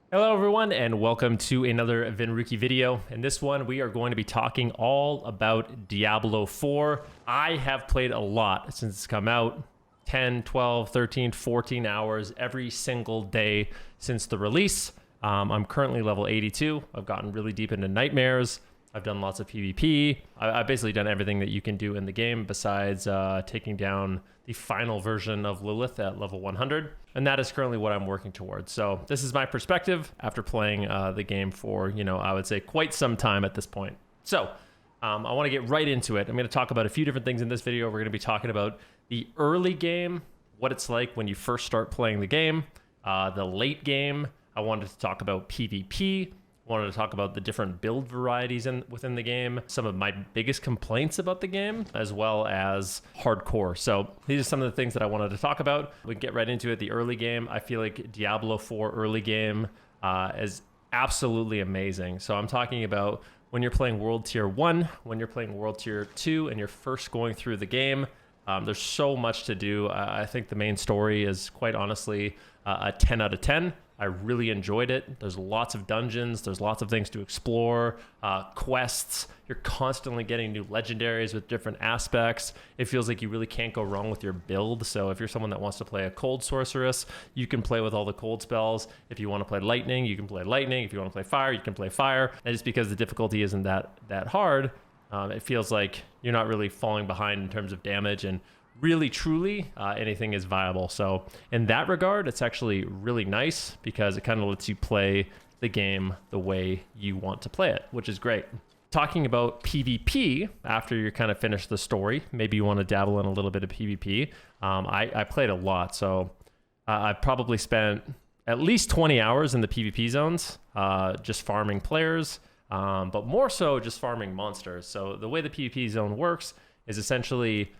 Hello everyone and welcome to another Venruki video. In this one we are going to be talking all about Diablo 4. I have played a lot since it's come out. 10, 12, 13, 14 hours every single day since the release. I'm currently level 82. I've gotten really deep into nightmares. I've done lots of PvP. I've basically done everything that you can do in the game besides taking down the final version of Lilith at level 100. And that is currently what I'm working towards. So this is my perspective after playing the game for, I would say quite some time at this point. So I want to get right into it. I'm going to talk about a few different things in this video. We're going to be talking about the early game, what it's like when you first start playing the game, the late game. I wanted to talk about PvP. Wanted to talk about the different build varieties within the game, some of my biggest complaints about the game, as well as hardcore. So these are some of the things that I wanted to talk about. We can get right into it. The early game, I feel like Diablo 4 early game is absolutely amazing. So I'm talking about when you're playing World Tier 1, when you're playing World Tier 2, and you're first going through the game. There's so much to do. I think the main story is quite honestly a 10 out of 10. I really enjoyed it. There's lots of dungeons. There's lots of things to explore, quests. You're constantly getting new legendaries with different aspects. It feels like you really can't go wrong with your build. So if you're someone that wants to play a cold sorceress, you can play with all the cold spells. If you want to play lightning, you can play lightning. If you want to play fire, you can play fire. And just because the difficulty isn't that hard, it feels like you're not really falling behind in terms of damage, and really truly anything is viable. So in that regard, it's actually really nice because it kind of lets you play the game the way you want to play it, which is great. Talking about PvP, after you kind of finish the story, maybe you want to dabble in a little bit of PvP. I played a lot, so I've probably spent at least 20 hours in the PvP zones, just farming players, but more so just farming monsters. So the way the PvP zone works is essentially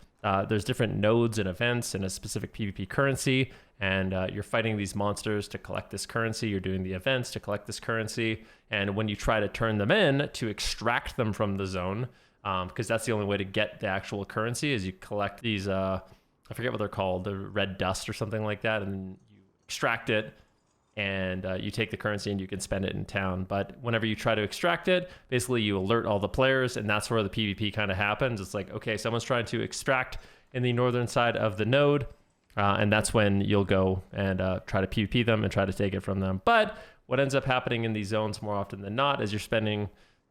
there's different nodes and events in a specific PvP currency, and you're fighting these monsters to collect this currency. You're doing the events to collect this currency, and when you try to turn them in to extract them from the zone, because that's the only way to get the actual currency, is you collect these, I forget what they're called, the red dust or something like that, and then you extract it, and you take the currency and you can spend it in town. But whenever you try to extract it, basically you alert all the players, and that's where the PvP kind of happens. It's like, okay, someone's trying to extract in the northern side of the node, and that's when you'll go and try to PvP them and try to take it from them. But what ends up happening in these zones more often than not is you're spending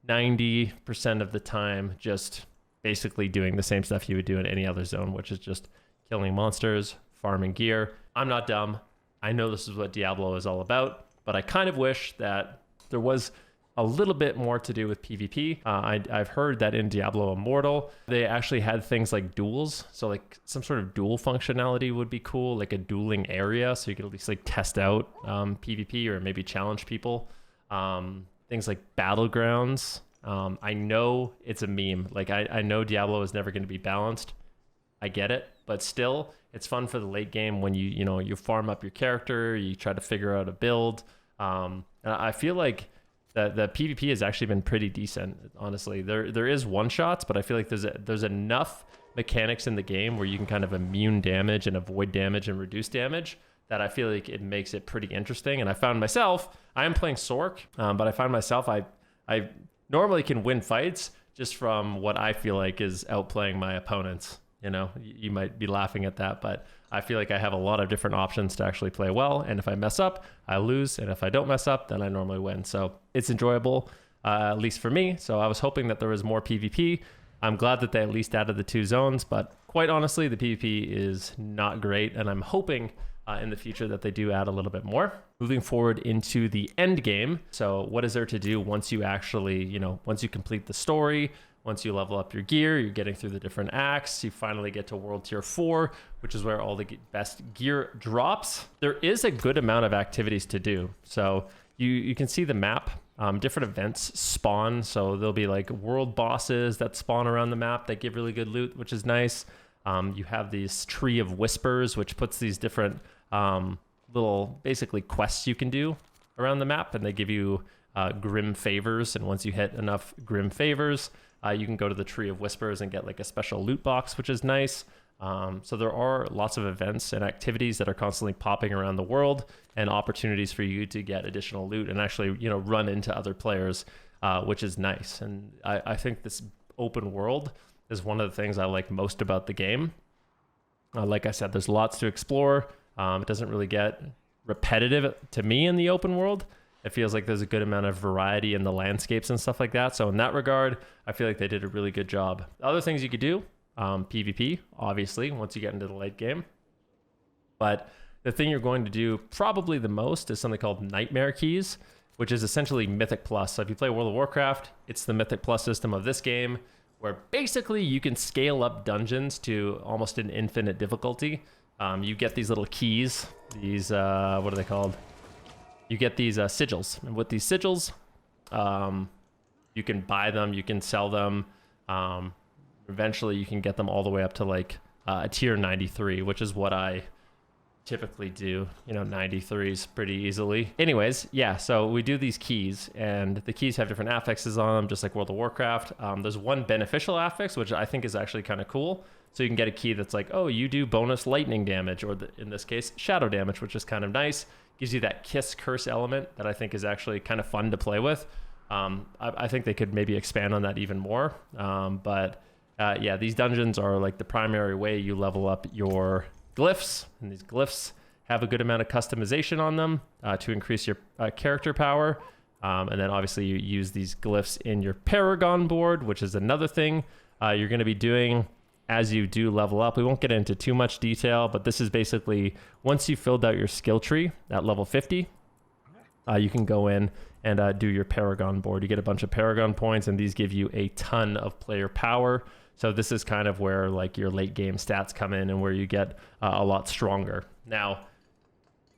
90% of the time just basically doing the same stuff you would do in any other zone, which is just killing monsters, farming gear. I'm not dumb. I know this is what Diablo is all about, but I kind of wish that there was a little bit more to do with PvP. I've heard that in Diablo Immortal, they actually had things like duels. So like some sort of duel functionality would be cool, like a dueling area. So you could at least like test out PvP or maybe challenge people. Things like battlegrounds. I know it's a meme. Like I know Diablo is never going to be balanced. I get it, but still, it's fun for the late game when you farm up your character, you try to figure out a build. And I feel like the PvP has actually been pretty decent, honestly. There is one shots, but I feel like there's enough mechanics in the game where you can kind of immune damage and avoid damage and reduce damage that I feel like it makes it pretty interesting. And I found myself, I am playing Sork, but I find myself I normally can win fights just from what I feel like is outplaying my opponents. You might be laughing at that, but I feel like I have a lot of different options to actually play well. And if I mess up, I lose. And if I don't mess up, then I normally win. So it's enjoyable, at least for me. So I was hoping that there was more PvP. I'm glad that they at least added the 2 zones, but quite honestly, the PvP is not great. And I'm hoping in the future that they do add a little bit more. Moving forward into the end game. So what is there to do once you actually, once you complete the story? Once you level up your gear, you're getting through the different acts, you finally get to World Tier 4, which is where all the best gear drops. There is a good amount of activities to do. So you can see the map, different events spawn. So there'll be like world bosses that spawn around the map that give really good loot, which is nice. You have these Tree of Whispers, which puts these different little basically quests you can do around the map, and they give you grim favors. And once you hit enough grim favors, you can go to the Tree of Whispers and get like a special loot box, which is nice. So there are lots of events and activities that are constantly popping around the world, and opportunities for you to get additional loot and actually, you know, run into other players, which is nice. And I think this open world is one of the things I like most about the game. Like I said, there's lots to explore. It doesn't really get repetitive to me in the open world. It feels like there's a good amount of variety in the landscapes and stuff like that. So in that regard, I feel like they did a really good job. Other things you could do, PvP, obviously, once you get into the late game. But the thing you're going to do probably the most is something called Nightmare Keys, which is essentially Mythic Plus. So if you play World of Warcraft, it's the Mythic Plus system of this game, where basically you can scale up dungeons to almost an infinite difficulty. You get these little keys, these, what are they called? You get these sigils. And with these sigils, you can buy them, you can sell them. Eventually you can get them all the way up to like a tier 93, which is what I typically do, you know, 93s pretty easily. Anyways, yeah, so we do these keys, and the keys have different affixes on them, just like World of Warcraft. There's one beneficial affix, which I think is actually kind of cool. So you can get a key that's like, oh, you do bonus lightning damage, or in this case, shadow damage, which is kind of nice. Gives you that kiss curse element that I think is actually kind of fun to play with. I think they could maybe expand on that even more. Yeah, these dungeons are like the primary way you level up your glyphs, and these glyphs have a good amount of customization on them to increase your character power. And then obviously you use these glyphs in your Paragon board, which is another thing you're going to be doing as you do level up. We won't get into too much detail, but this is basically once you filled out your skill tree at level 50, you can go in and do your Paragon board. You get a bunch of Paragon points, and these give you a ton of player power. So this is kind of where like your late game stats come in, and where you get a lot stronger. Now,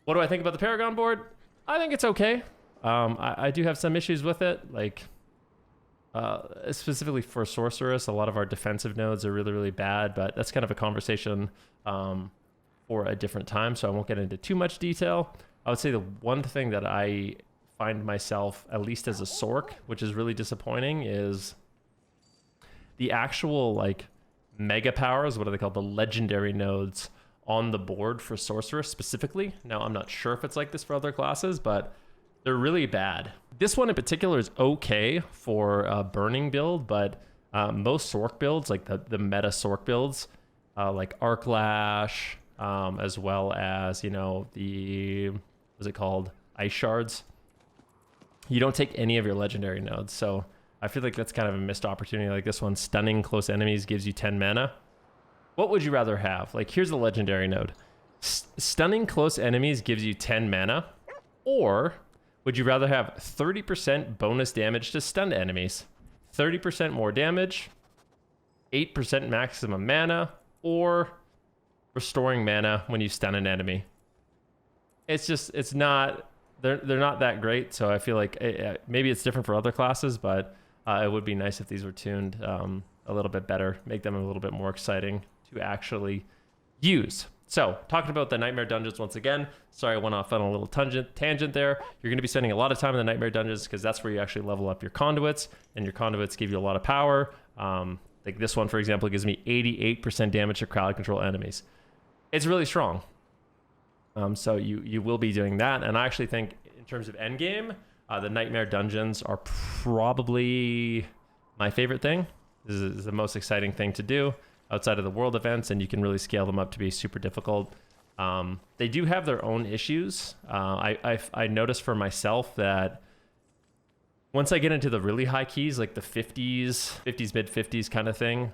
what do I think about the Paragon board? I think it's okay. I do have some issues with it, like specifically for Sorceress. A lot of our defensive nodes are really, really bad, but that's kind of a conversation for a different time, so I won't get into too much detail. I would say the one thing that I find myself, at least as a Sorc, which is really disappointing, is the actual like mega powers. What are they called? The legendary nodes on the board for Sorceress specifically. Now, I'm not sure if it's like this for other classes, but they're really bad. This one in particular is okay for a burning build, but most Sorc builds, like the meta Sorc builds, like Arc Lash, as well as, you know, the, what's it called? Ice Shards. You don't take any of your legendary nodes, so I feel like that's kind of a missed opportunity. Like this one, Stunning Close Enemies gives you 10 mana. What would you rather have? Like, here's the legendary node. Stunning Close Enemies gives you 10 mana, or would you rather have 30% bonus damage to stunned enemies, 30% more damage, 8% maximum mana, or restoring mana when you stun an enemy? It's not, they're not that great. So I feel like maybe it's different for other classes, but it would be nice if these were tuned a little bit better, make them a little bit more exciting to actually use. So talking about the Nightmare Dungeons once again, sorry I went off on a little tangent there. You're going to be spending a lot of time in the Nightmare Dungeons because that's where you actually level up your conduits, and your conduits give you a lot of power. Like this one, for example, gives me 88% damage to crowd control enemies. It's really strong. So you will be doing that, and I actually think in terms of endgame, the Nightmare Dungeons are probably my favorite thing. This is the most exciting thing to do outside of the world events, and you can really scale them up to be super difficult. They do have their own issues. I noticed for myself that once I get into the really high keys, like the 50s, mid 50s kind of thing,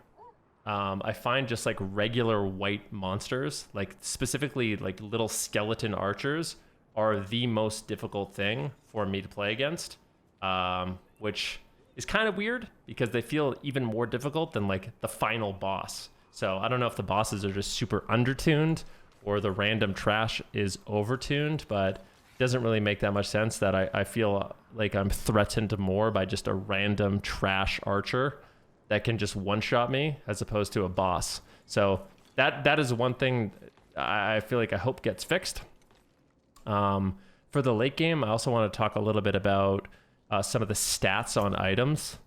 I find just like regular white monsters, like specifically like little skeleton archers, are the most difficult thing for me to play against, which is kind of weird because they feel even more difficult than like the final boss. So I don't know if the bosses are just super undertuned or the random trash is overtuned, but it doesn't really make that much sense that I feel like I'm threatened more by just a random trash archer that can just one-shot me as opposed to a boss. So that is one thing I feel like I hope gets fixed. For the late game, I also want to talk a little bit about some of the stats on items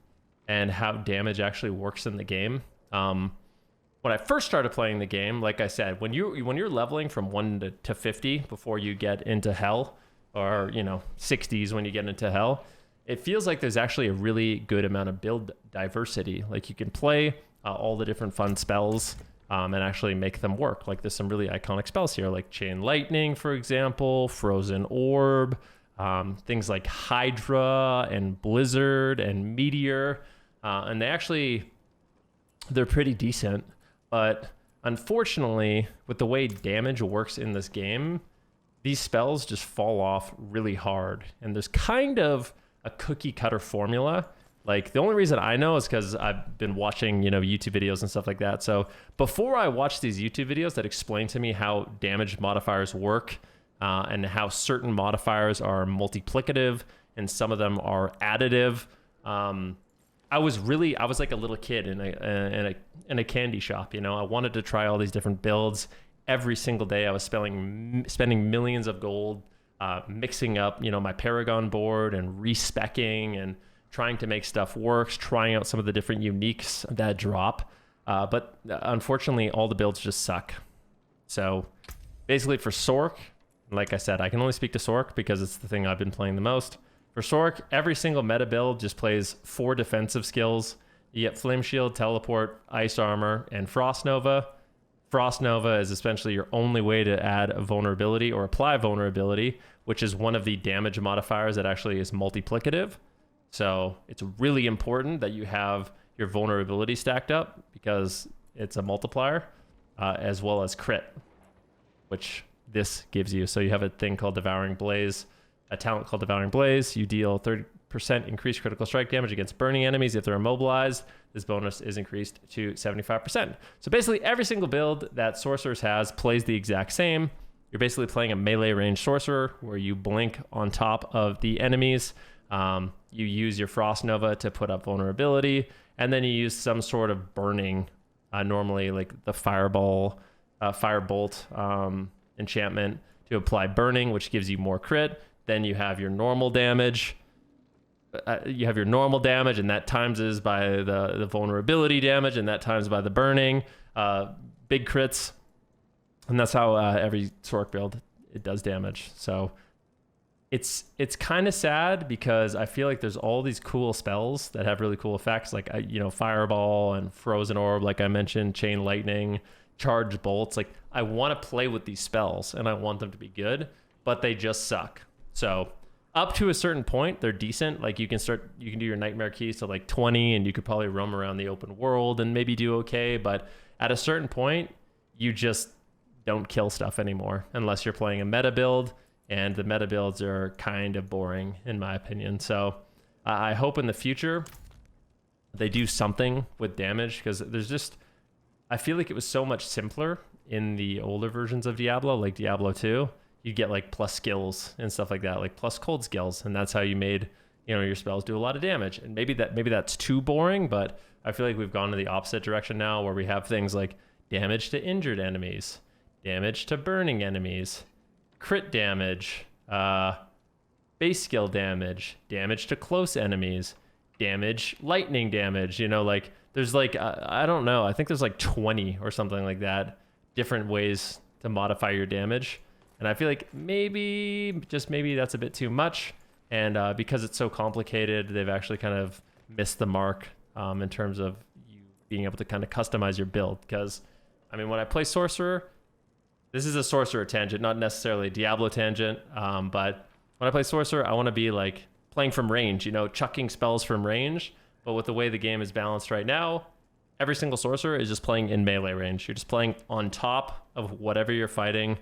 and how damage actually works in the game. One when I first started playing the game, like I said, when you're leveling from 1 to 50 before you get into hell, or 60s when you get into hell, it feels like there's actually a really good amount of build diversity. Like you can play all the different fun spells and actually make them work. Like there's some really iconic spells here, like Chain Lightning, for example, Frozen Orb, things like Hydra and Blizzard and Meteor, and they're pretty decent. But unfortunately, with the way damage works in this game, these spells just fall off really hard. And there's kind of a cookie cutter formula. Like the only reason I know is because I've been watching, YouTube videos and stuff like that. So before I watch these YouTube videos that explain to me how damage modifiers work and how certain modifiers are multiplicative and some of them are additive, I was like a little kid in a candy shop. I wanted to try all these different builds. Every single day I was spending millions of gold, mixing up, my Paragon board and respecking and trying to make stuff work, trying out some of the different uniques that drop. But unfortunately, all the builds just suck. So basically for Sork, like I said, I can only speak to Sork because it's the thing I've been playing the most. For Sork, every single meta build just plays 4 defensive skills. You get Flame Shield, Teleport, Ice Armor, and Frost Nova. Frost Nova is essentially your only way to add a vulnerability or apply vulnerability, which is one of the damage modifiers that actually is multiplicative. So it's really important that you have your vulnerability stacked up because it's a multiplier, as well as crit, which this gives you. So you have a thing called Devouring Blaze, a talent called Devouring Blaze. You deal 30% increased critical strike damage against burning enemies if they're immobilized. This bonus is increased to 75%. So basically every single build that Sorcerers has plays the exact same. You're basically playing a melee range Sorcerer where you blink on top of the enemies. You use your Frost Nova to put up vulnerability, and then you use some sort of burning, normally like the Firebolt enchantment to apply burning, which gives you more crit. Then you have your normal damage. And that times is by the vulnerability damage, and that times by the burning. Big crits, and that's how every Sork build it does damage. So it's kind of sad because I feel like there's all these cool spells that have really cool effects, like Fireball and Frozen Orb, like I mentioned, Chain Lightning, Charge Bolts. Like I want to play with these spells and I want them to be good, but they just suck. So up to a certain point, they're decent. Like you can do your Nightmare Keys to like 20 and you could probably roam around the open world and maybe do okay. But at a certain point, you just don't kill stuff anymore unless you're playing a meta build, and the meta builds are kind of boring in my opinion. So I hope in the future they do something with damage, because I feel like it was so much simpler in the older versions of Diablo, like Diablo 2. You get like plus skills and stuff like that, like plus cold skills, and that's how you made your spells do a lot of damage. And maybe that's too boring, but I feel like we've gone in the opposite direction now, where we have things like damage to injured enemies, damage to burning enemies, crit damage, base skill damage, damage to close enemies, lightning damage. Like there's like I don't know, I think there's like 20 or something like that different ways to modify your damage. And I feel like maybe that's a bit too much. And because it's so complicated, they've actually kind of missed the mark in terms of you being able to kind of customize your build. Because, when I play Sorcerer, this is a Sorcerer tangent, not necessarily a Diablo tangent. But when I play Sorcerer, I want to be like playing from range, chucking spells from range. But with the way the game is balanced right now, every single Sorcerer is just playing in melee range. You're just playing on top of whatever you're fighting.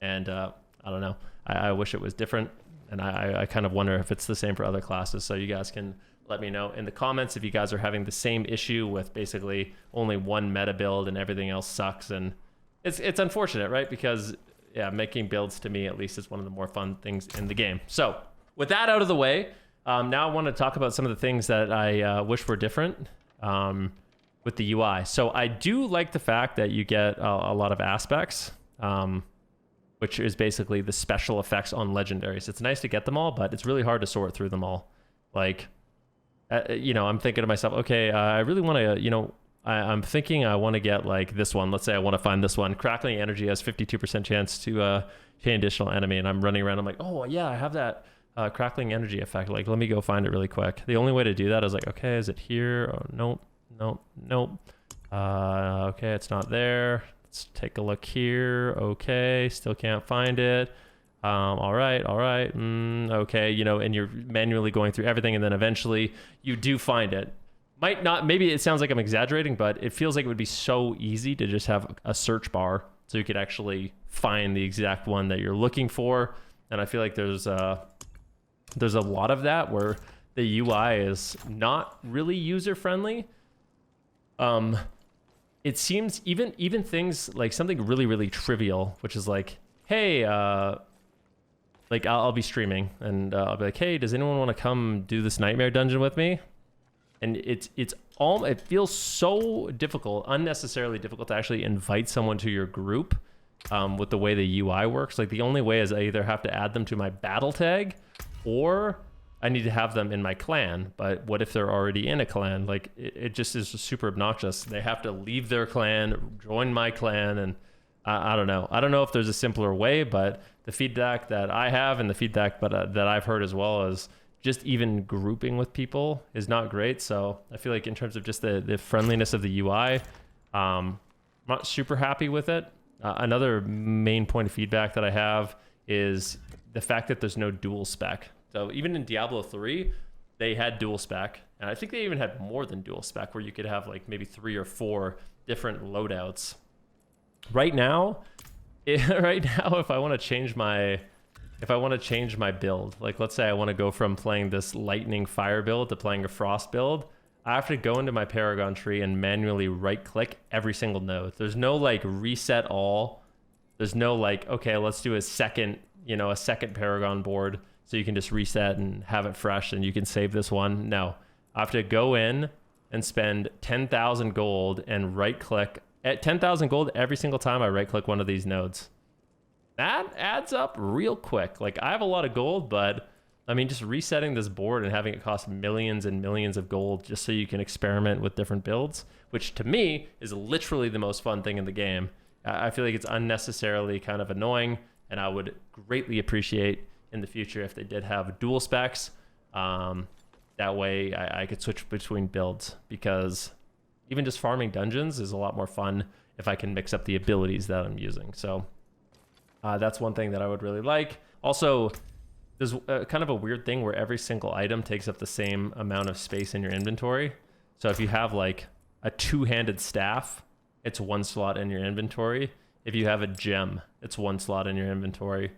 And I don't know. I wish it was different. And I kind of wonder if it's the same for other classes. So you guys can let me know in the comments if you guys are having the same issue with basically only one meta build and everything else sucks. And it's unfortunate, right? Because making builds to me at least is one of the more fun things in the game. So with that out of the way, now I want to talk about some of the things that I wish were different with the UI. So I do like the fact that you get a lot of aspects. Which is basically the special effects on legendaries. It's nice to get them all, but it's really hard to sort through them all. Like, I'm thinking to myself, okay, I really want to, I'm thinking I want to get like this one. Let's say I want to find this one. Crackling energy has 52% chance to chain additional enemy, and I'm running around. I'm like, oh yeah, I have that crackling energy effect. Like, let me go find it really quick. The only way to do that is like, okay, is it here? Oh, nope. Okay, it's not there. Let's take a look here. Okay, still can't find it. All right. Okay, you know, and you're manually going through everything, and then eventually you do find it. Might not, maybe it sounds like I'm exaggerating, but it feels like it would be so easy to just have a search bar so you could actually find the exact one that you're looking for. And I feel like there's a lot of that where the UI is not really user friendly. It seems even things like something really trivial, which is like, hey, like I'll be streaming and I'll be like, hey, does anyone want to come do this nightmare dungeon with me? And it feels so difficult, unnecessarily difficult to actually invite someone to your group with the way the UI works. Like the only way is I either have to add them to my battle tag or I need to have them in my clan. But what if they're already in a clan? Like it just is super obnoxious. They have to leave their clan, join my clan, and I don't know. I don't know if there's a simpler way, but the feedback that I have and the feedback that I've heard as well is just even grouping with people is not great. So I feel like in terms of just the friendliness of the UI, I'm not super happy with it. Another main point of feedback that I have is the fact that there's no dual spec. So even in Diablo 3, they had dual spec. And I think they even had more than dual spec where you could have like maybe 3 or 4 different loadouts. Right now, if I want to change my build, like let's say I want to go from playing this lightning fire build to playing a frost build, I have to go into my Paragon tree and manually right click every single node. There's no like reset all. There's no like, okay, let's do a second Paragon board so you can just reset and have it fresh and you can save this one. No, I have to go in and spend 10,000 gold and right click at 10,000 gold every single time I right click one of these nodes. That adds up real quick. Like I have a lot of gold, but I mean, just resetting this board and having it cost millions and millions of gold just so you can experiment with different builds, which to me is literally the most fun thing in the game. I feel like it's unnecessarily kind of annoying, and I would greatly appreciate in the future if they did have dual specs. That way I could switch between builds, because even just farming dungeons is a lot more fun if I can mix up the abilities that I'm using. So that's one thing that I would really like. Also, there's kind of a weird thing where every single item takes up the same amount of space in your inventory. So if you have like a 2-handed staff, it's 1 slot in your inventory. If you have a gem, it's 1 slot in your inventory.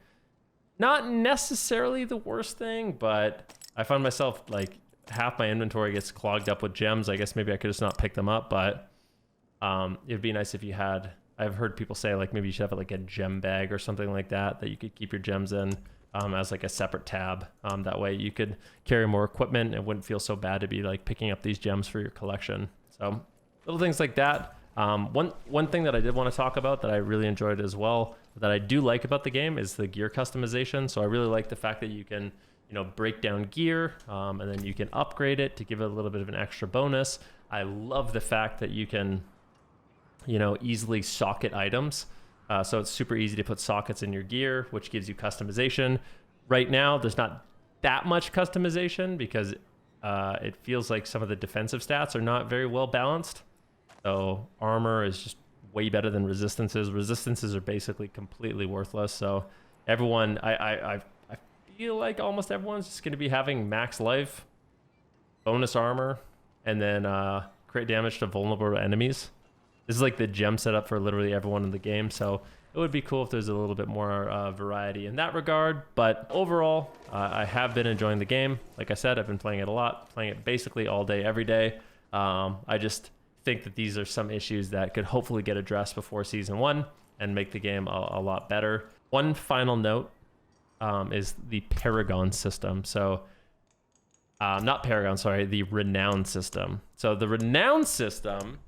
Not necessarily the worst thing, but I find myself like half my inventory gets clogged up with gems. I guess maybe I could just not pick them up, but it'd be nice if you had... I've heard people say like maybe you should have like a gem bag or something like that you could keep your gems in as like a separate tab. That way you could carry more equipment and it wouldn't feel so bad to be like picking up these gems for your collection. So little things like that. One thing that I did want to talk about that I really enjoyed as well, that I do like about the game, is the gear customization. So I really like the fact that you can, you know, break down gear and then you can upgrade it to give it a little bit of an extra bonus. I love the fact that you can, you know, easily socket items. So it's super easy to put sockets in your gear, which gives you customization. Right now, there's not that much customization because it feels like some of the defensive stats are not very well balanced. So armor is just way better than resistances. Resistances are basically completely worthless. So everyone, I feel like almost everyone's just going to be having max life, bonus armor, and then crit damage to vulnerable enemies. This is like the gem setup for literally everyone in the game, so it would be cool if there's a little bit more variety in that regard. But overall, I have been enjoying the game. Like I said, I've been playing it a lot, playing it basically all day, every day. I just think that these are some issues that could hopefully get addressed before Season 1 and make the game a lot better. One final note is the Paragon system. So, not Paragon, sorry, the Renown system. So the Renown system...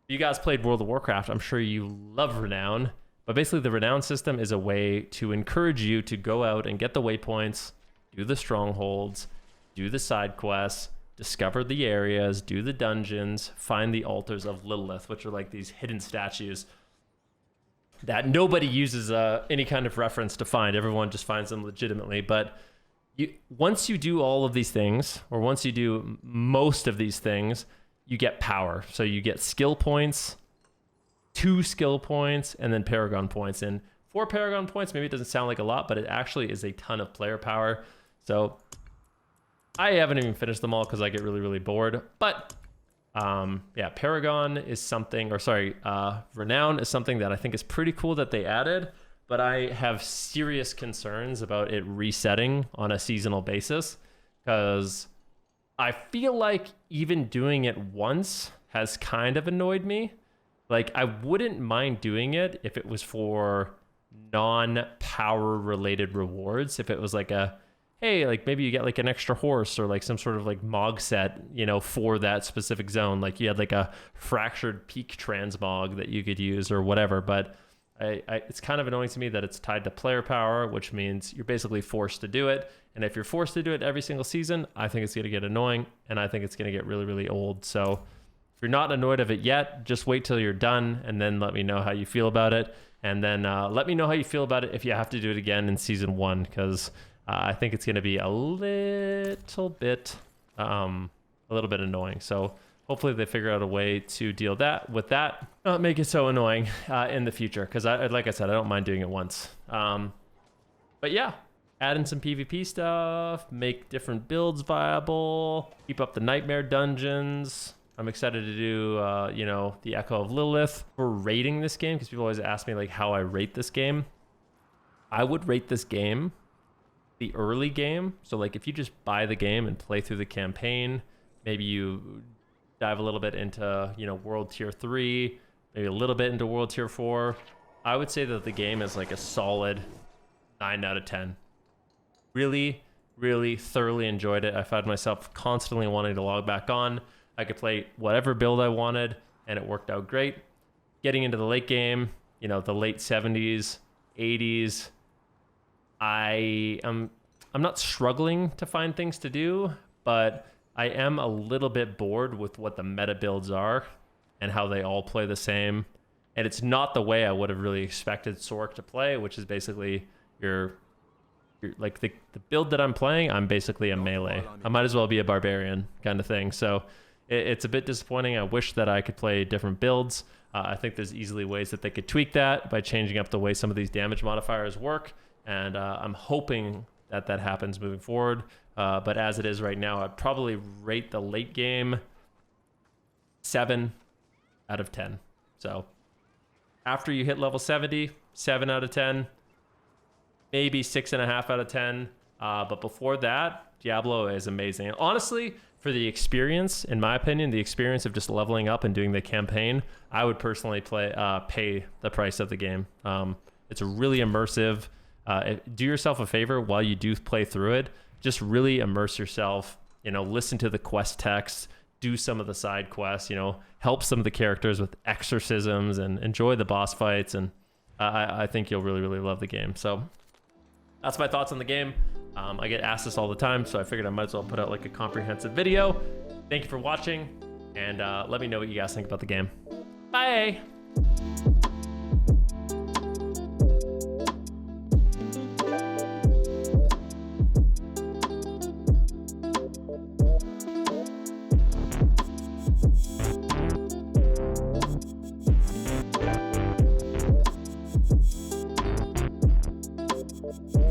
You guys played World of Warcraft. I'm sure you love Renown. But basically, the Renown system is a way to encourage you to go out and get the waypoints, do the strongholds, do the side quests, discover the areas, do the dungeons, find the altars of Lilith, which are like these hidden statues that nobody uses any kind of reference to find. Everyone just finds them legitimately. But once you do all of these things, or once you do most of these things, you get power. So you get skill points, 2 skill points, and then Paragon points. And 4 Paragon points, maybe it doesn't sound like a lot, but it actually is a ton of player power. So I haven't even finished them all because I get really, really bored. But yeah, Paragon is something, or sorry, Renown is something that I think is pretty cool that they added, but I have serious concerns about it resetting on a seasonal basis, because I feel like even doing it once has kind of annoyed me. Like, I wouldn't mind doing it if it was for non-power related rewards. If it was like a, hey, like maybe you get like an extra horse or like some sort of like Mog set, you know, for that specific zone. Like you had like a fractured peak transmog that you could use or whatever. But it's kind of annoying to me that it's tied to player power, which means you're basically forced to do it. And if you're forced to do it every single season, I think it's going to get annoying, and I think it's going to get really, really old. So if you're not annoyed of it yet, just wait till you're done and then let me know how you feel about it. And then let me know how you feel about it if you have to do it again in season 1, because I think it's going to be a little bit annoying. So hopefully they figure out a way to deal with that, not make it so annoying in the future. Because like I said, I don't mind doing it once. But yeah, add in some PvP stuff, make different builds viable, keep up the nightmare dungeons. I'm excited to do, you know, the Echo of Lilith. For rating this game, because people always ask me like how I rate this game. I would rate this game the early game. So like if you just buy the game and play through the campaign, maybe you dive a little bit into, you know, World Tier 3, maybe a little bit into World Tier 4. I would say that the game is like a solid 9 out of 10. Really, really thoroughly enjoyed it. I found myself constantly wanting to log back on. I could play whatever build I wanted, and it worked out great. Getting into the late game, you know, the late 70s, 80s, I'm not struggling to find things to do, but I am a little bit bored with what the meta builds are and how they all play the same. And it's not the way I would have really expected Sork to play, which is basically your like the build that I'm playing, I'm basically a melee. I might as well be a barbarian kind of thing. So it's a bit disappointing. I wish that I could play different builds. I think there's easily ways that they could tweak that by changing up the way some of these damage modifiers work. And I'm hoping that that happens moving forward. But as it is right now, I'd probably rate the late game 7 out of 10. So after you hit level 70, 7 out of 10, maybe 6.5 out of 10. But before that, Diablo is amazing. And honestly, for the experience, in my opinion, the experience of just leveling up and doing the campaign, I would personally pay the price of the game. It's really immersive. Do yourself a favor while you do play through it. Just really immerse yourself, you know, listen to the quest text, do some of the side quests, you know, help some of the characters with exorcisms and enjoy the boss fights. And I think you'll really, really love the game. So that's my thoughts on the game. I get asked this all the time, so I figured I might as well put out like a comprehensive video. Thank you for watching, and let me know what you guys think about the game. Bye!